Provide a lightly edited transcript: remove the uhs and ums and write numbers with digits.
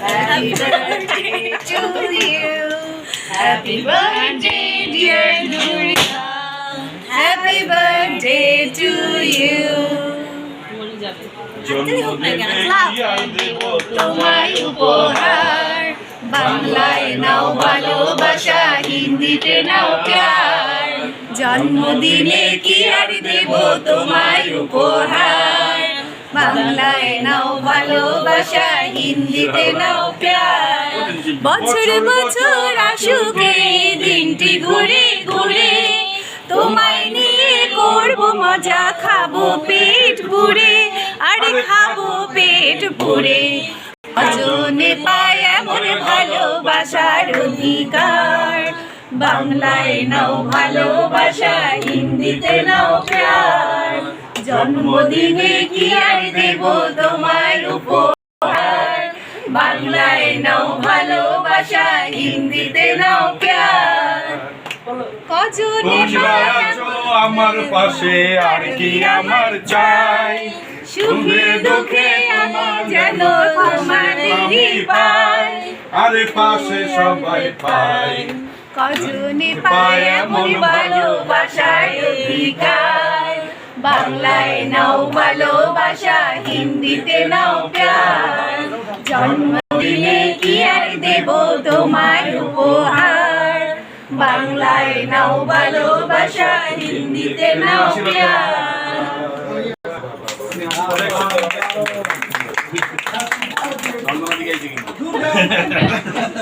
Happy birthday to you. Happy birthday, dear Durga. Happy birthday to you. তোমায় উপহার বাংলায় নাও ভালোবাসা, হিন্দিতে নাও প্যার। জন্মদিনে কি আর দেব তোমায় উপহার, বাংলায় নাও ভালোবাসা, হিন্দিতে নাও প্যার। বছর বছর আসুক এই দিনটি ঘুরে ঘুরে, তোমায় নিয়ে করবো মজা, খাবো পেট পুরে, আরে খাবো পেট পুরে। অজনে পায় এমন ভালোবাসার অধিকার, বাংলায় নাও ভালোবাসা, হিন্দিতে নাও প্যার। জন্মদিনে কি আর দেব তোমায় উপহার, বাংলায় নাও ভালোবাসা, হিন্দিতে নাও প্যার। কজনে আমার পাশে আর কি আমার চাই, সুখে দুঃখে আমার যেন তোমাদেরই পাই, আরে পাশে সবাই পাই। কজনে পায় এমন ভালোবাসার অধিকার, বাংলায় নাও ভালোবাসা, হিন্দিতে নাও প্যার। জন্মদিনে কি আর দেব তোমায় উপহার, বাংলায় নাও ভালোবাসা, হিন্দিতে নাও প্যার।